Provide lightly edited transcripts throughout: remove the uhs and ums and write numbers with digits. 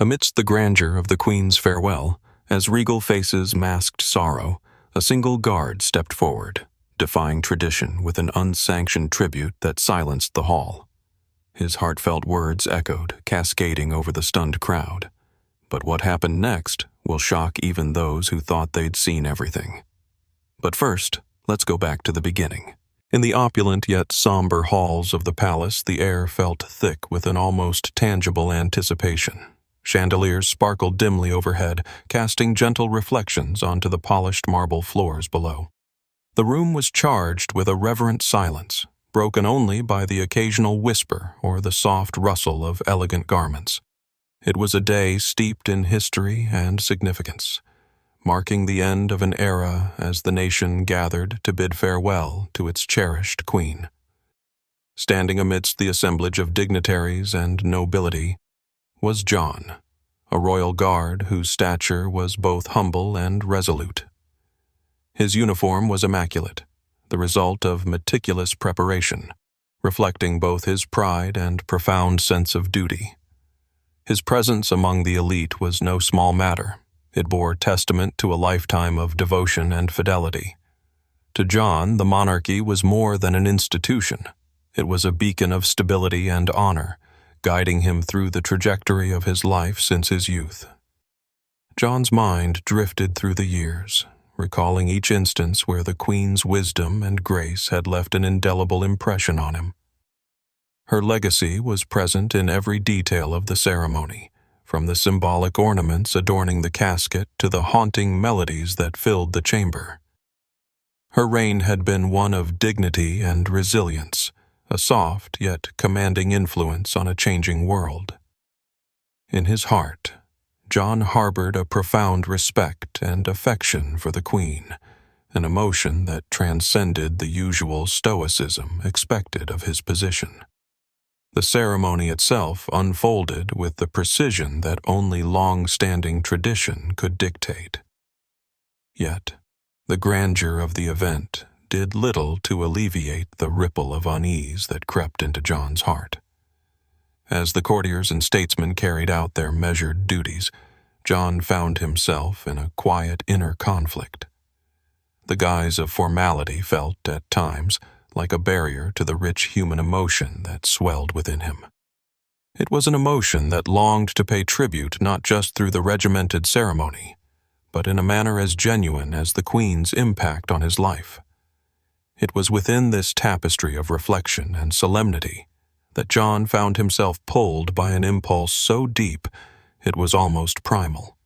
Amidst the grandeur of the Queen's farewell, as regal faces masked sorrow, a single guard stepped forward, defying tradition with an unsanctioned tribute that silenced the hall. His heartfelt words echoed, cascading over the stunned crowd. But what happened next will shock even those who thought they'd seen everything. But first, let's go back to the beginning. In the opulent yet somber halls of the palace, the air felt thick with an almost tangible anticipation. Chandeliers sparkled dimly overhead, casting gentle reflections onto the polished marble floors below. The room was charged with a reverent silence, broken only by the occasional whisper or the soft rustle of elegant garments. It was a day steeped in history and significance, marking the end of an era as the nation gathered to bid farewell to its cherished queen. Standing amidst the assemblage of dignitaries and nobility was John, a royal guard whose stature was both humble and resolute. His uniform was immaculate, the result of meticulous preparation, reflecting both his pride and profound sense of duty. His presence among the elite was no small matter. It bore testament to a lifetime of devotion and fidelity. To John, the monarchy was more than an institution. It was a beacon of stability and honor, guiding him through the trajectory of his life since his youth. John's mind drifted through the years, recalling each instance where the Queen's wisdom and grace had left an indelible impression on him. Her legacy was present in every detail of the ceremony, from the symbolic ornaments adorning the casket to the haunting melodies that filled the chamber. Her reign had been one of dignity and resilience, a soft yet commanding influence on a changing world. In his heart, John harbored a profound respect and affection for the Queen, an emotion that transcended the usual stoicism expected of his position. The ceremony itself unfolded with the precision that only long-standing tradition could dictate. Yet, the grandeur of the event did little to alleviate the ripple of unease that crept into John's heart. As the courtiers and statesmen carried out their measured duties, John found himself in a quiet inner conflict. The guise of formality felt, at times, like a barrier to the rich human emotion that swelled within him. It was an emotion that longed to pay tribute not just through the regimented ceremony, but in a manner as genuine as the Queen's impact on his life. It was within this tapestry of reflection and solemnity that John found himself pulled by an impulse so deep it was almost primal.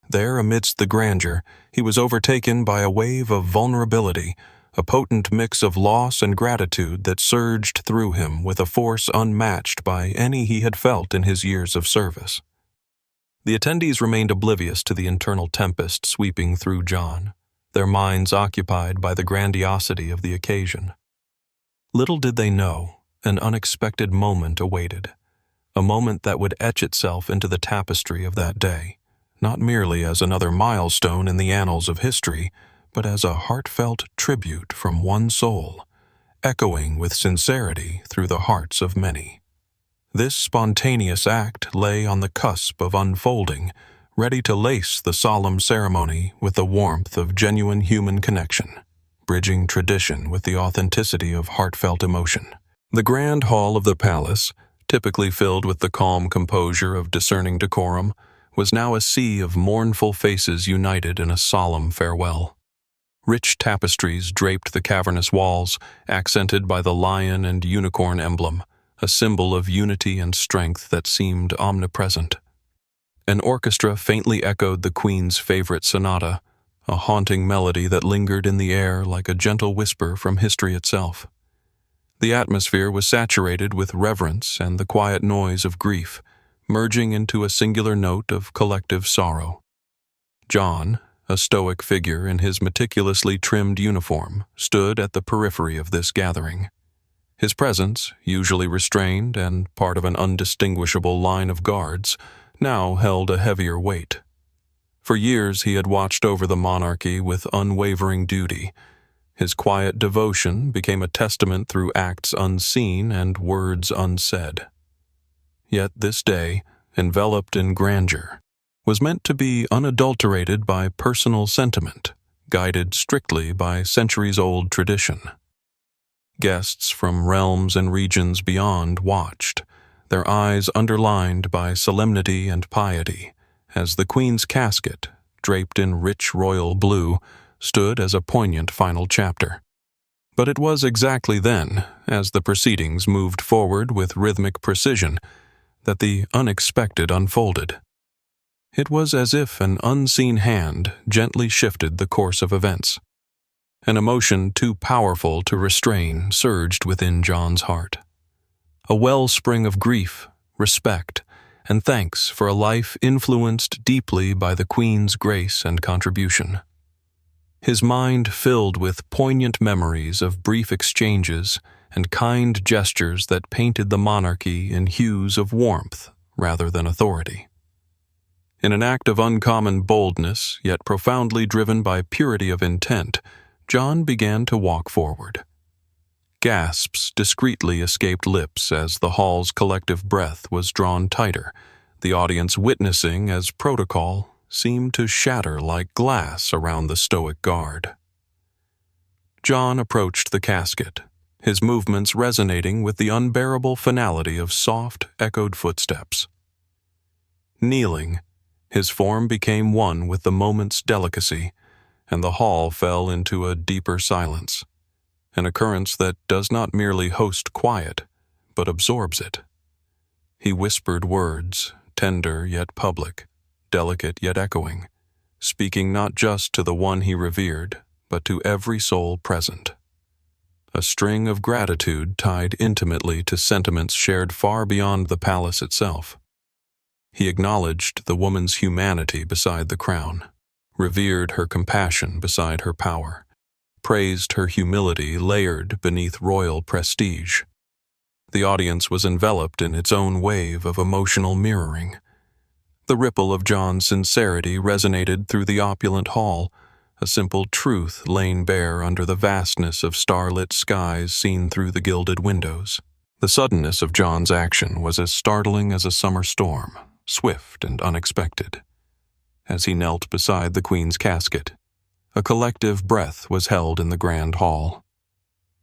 There, amidst the grandeur, he was overtaken by a wave of vulnerability, a potent mix of loss and gratitude that surged through him with a force unmatched by any he had felt in his years of service. The attendees remained oblivious to the internal tempest sweeping through John, their minds occupied by the grandiosity of the occasion. Little did they know, an unexpected moment awaited, a moment that would etch itself into the tapestry of that day, not merely as another milestone in the annals of history, but as a heartfelt tribute from one soul, echoing with sincerity through the hearts of many. This spontaneous act lay on the cusp of unfolding, ready to lace the solemn ceremony with the warmth of genuine human connection, bridging tradition with the authenticity of heartfelt emotion. The grand hall of the palace, typically filled with the calm composure of discerning decorum, was now a sea of mournful faces united in a solemn farewell. Rich tapestries draped the cavernous walls, accented by the lion and unicorn emblem, a symbol of unity and strength that seemed omnipresent. An orchestra faintly echoed the Queen's favorite sonata, a haunting melody that lingered in the air like a gentle whisper from history itself. The atmosphere was saturated with reverence and the quiet noise of grief, merging into a singular note of collective sorrow. John, a stoic figure in his meticulously trimmed uniform, stood at the periphery of this gathering. His presence, usually restrained and part of an undistinguishable line of guards, now held a heavier weight. For years he had watched over the monarchy with unwavering duty. His quiet devotion became a testament through acts unseen and words unsaid. Yet this day, enveloped in grandeur, was meant to be unadulterated by personal sentiment, guided strictly by centuries-old tradition. Guests from realms and regions beyond watched, their eyes underlined by solemnity and piety, as the Queen's casket, draped in rich royal blue, stood as a poignant final chapter. But it was exactly then, as the proceedings moved forward with rhythmic precision, that the unexpected unfolded. It was as if an unseen hand gently shifted the course of events. An emotion too powerful to restrain surged within John's heart. A wellspring of grief, respect, and thanks for a life influenced deeply by the Queen's grace and contribution. His mind filled with poignant memories of brief exchanges and kind gestures that painted the monarchy in hues of warmth rather than authority. In an act of uncommon boldness, yet profoundly driven by purity of intent, John began to walk forward. Gasps discreetly escaped lips as the hall's collective breath was drawn tighter, the audience witnessing as protocol seemed to shatter like glass around the stoic guard. John approached the casket, his movements resonating with the unbearable finality of soft, echoed footsteps. Kneeling, his form became one with the moment's delicacy, and the hall fell into a deeper silence, an occurrence that does not merely host quiet, but absorbs it. He whispered words, tender yet public, delicate yet echoing, speaking not just to the one he revered, but to every soul present. A string of gratitude tied intimately to sentiments shared far beyond the palace itself. He acknowledged the woman's humanity beside the crown, revered her compassion beside her power, praised her humility layered beneath royal prestige. The audience was enveloped in its own wave of emotional mirroring. The ripple of John's sincerity resonated through the opulent hall, a simple truth laid bare under the vastness of starlit skies seen through the gilded windows. The suddenness of John's action was as startling as a summer storm, swift and unexpected. As he knelt beside the Queen's casket, a collective breath was held in the grand hall.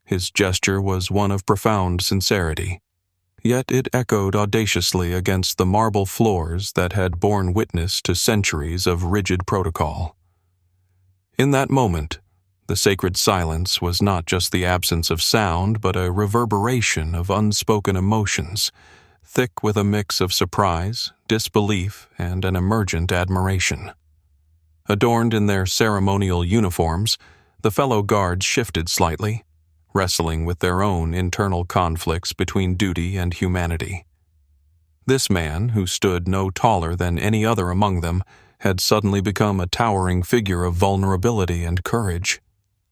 His gesture was one of profound sincerity, yet it echoed audaciously against the marble floors that had borne witness to centuries of rigid protocol. In that moment, the sacred silence was not just the absence of sound, but a reverberation of unspoken emotions, thick with a mix of surprise, disbelief, and an emergent admiration. Adorned in their ceremonial uniforms, the fellow guards shifted slightly, wrestling with their own internal conflicts between duty and humanity. This man, who stood no taller than any other among them, had suddenly become a towering figure of vulnerability and courage.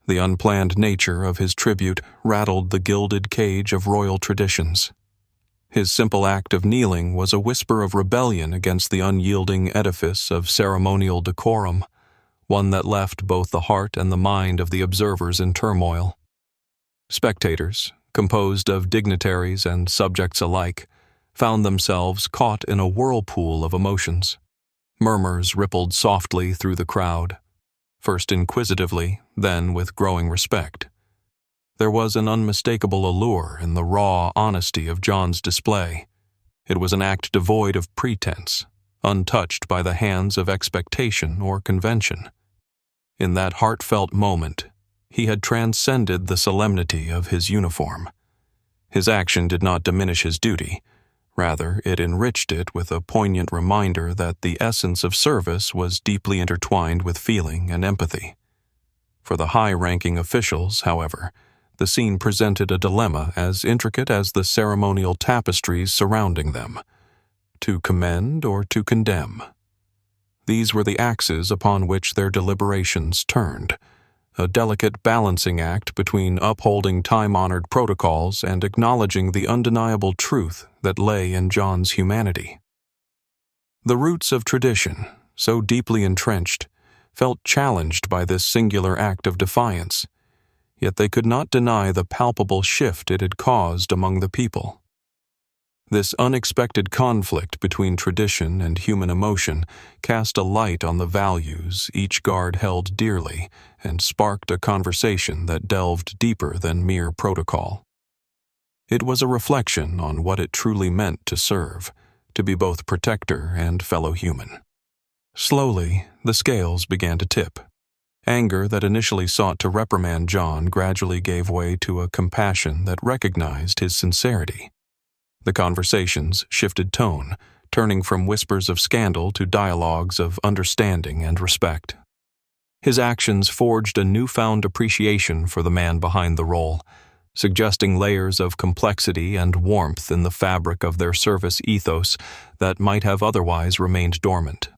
The unplanned nature of his tribute rattled the gilded cage of royal traditions. His simple act of kneeling was a whisper of rebellion against the unyielding edifice of ceremonial decorum, one that left both the heart and the mind of the observers in turmoil. Spectators, composed of dignitaries and subjects alike, found themselves caught in a whirlpool of emotions. Murmurs rippled softly through the crowd, first inquisitively, then with growing respect. There was an unmistakable allure in the raw honesty of John's display. It was an act devoid of pretense, untouched by the hands of expectation or convention. In that heartfelt moment, he had transcended the solemnity of his uniform. His action did not diminish his duty. Rather, it enriched it with a poignant reminder that the essence of service was deeply intertwined with feeling and empathy. For the high-ranking officials, however, the scene presented a dilemma as intricate as the ceremonial tapestries surrounding them: to commend or to condemn. These were the axes upon which their deliberations turned, a delicate balancing act between upholding time-honored protocols and acknowledging the undeniable truth that lay in John's humanity. The roots of tradition, so deeply entrenched, felt challenged by this singular act of defiance, yet they could not deny the palpable shift it had caused among the people. This unexpected conflict between tradition and human emotion cast a light on the values each guard held dearly and sparked a conversation that delved deeper than mere protocol. It was a reflection on what it truly meant to serve, to be both protector and fellow human. Slowly, the scales began to tip. Anger that initially sought to reprimand John gradually gave way to a compassion that recognized his sincerity. The conversations shifted tone, turning from whispers of scandal to dialogues of understanding and respect. His actions forged a newfound appreciation for the man behind the role, suggesting layers of complexity and warmth in the fabric of their service ethos that might have otherwise remained dormant.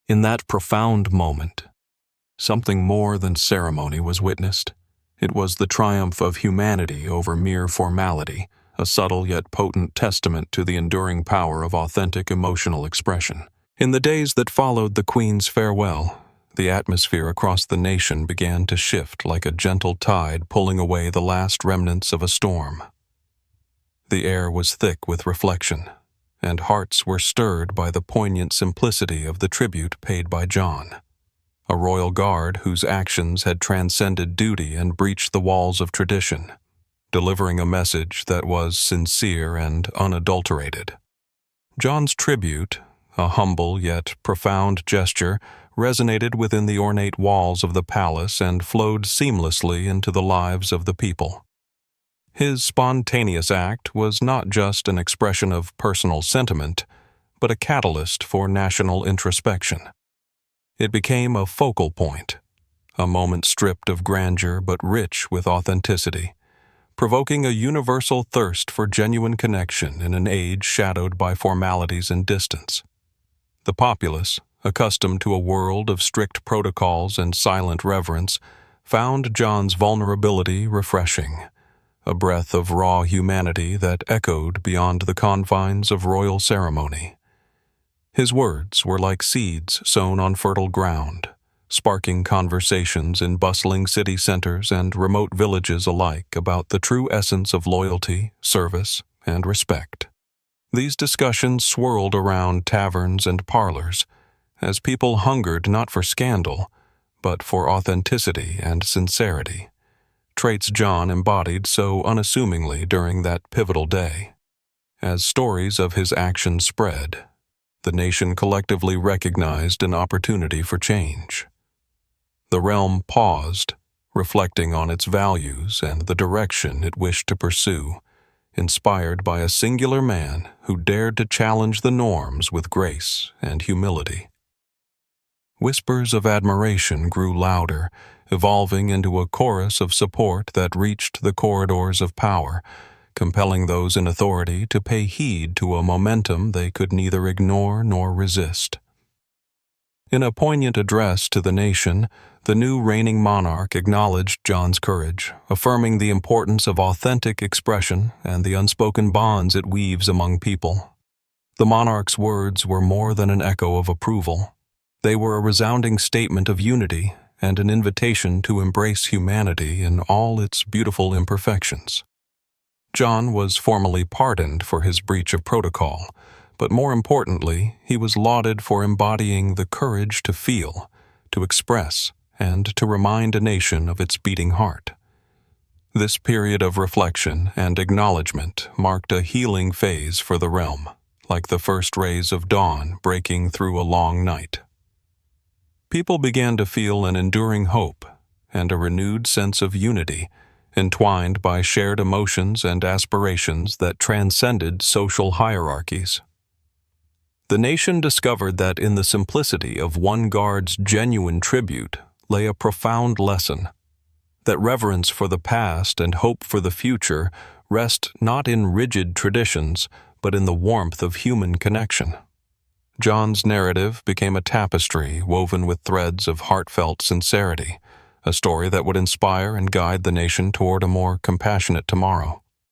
In that profound moment, something more than ceremony was witnessed. It was the triumph of humanity over mere formality, a subtle yet potent testament to the enduring power of authentic emotional expression. In the days that followed the Queen's farewell, the atmosphere across the nation began to shift like a gentle tide pulling away the last remnants of a storm. The air was thick with reflection, and hearts were stirred by the poignant simplicity of the tribute paid by John, a royal guard whose actions had transcended duty and breached the walls of tradition, delivering a message that was sincere and unadulterated. John's tribute, a humble yet profound gesture, resonated within the ornate walls of the palace and flowed seamlessly into the lives of the people. His spontaneous act was not just an expression of personal sentiment, but a catalyst for national introspection. It became a focal point, a moment stripped of grandeur but rich with authenticity, provoking a universal thirst for genuine connection in an age shadowed by formalities and distance. The populace, accustomed to a world of strict protocols and silent reverence, found John's vulnerability refreshing, a breath of raw humanity that echoed beyond the confines of royal ceremony. His words were like seeds sown on fertile ground, sparking conversations in bustling city centers and remote villages alike about the true essence of loyalty, service, and respect. These discussions swirled around taverns and parlors, as people hungered not for scandal, but for authenticity and sincerity, traits John embodied so unassumingly during that pivotal day. As stories of his actions spread, the nation collectively recognized an opportunity for change. The realm paused, reflecting on its values and the direction it wished to pursue, inspired by a singular man who dared to challenge the norms with grace and humility. Whispers of admiration grew louder, evolving into a chorus of support that reached the corridors of power, compelling those in authority to pay heed to a momentum they could neither ignore nor resist. In a poignant address to the nation, the new reigning monarch acknowledged John's courage, affirming the importance of authentic expression and the unspoken bonds it weaves among people. The monarch's words were more than an echo of approval. They were a resounding statement of unity and an invitation to embrace humanity in all its beautiful imperfections. John was formally pardoned for his breach of protocol, but more importantly, he was lauded for embodying the courage to feel, to express, and to remind a nation of its beating heart. This period of reflection and acknowledgement marked a healing phase for the realm, like the first rays of dawn breaking through a long night. People began to feel an enduring hope and a renewed sense of unity, entwined by shared emotions and aspirations that transcended social hierarchies. The nation discovered that in the simplicity of one guard's genuine tribute lay a profound lesson, that reverence for the past and hope for the future rest not in rigid traditions, but in the warmth of human connection. John's narrative became a tapestry woven with threads of heartfelt sincerity, a story that would inspire and guide the nation toward a more compassionate tomorrow.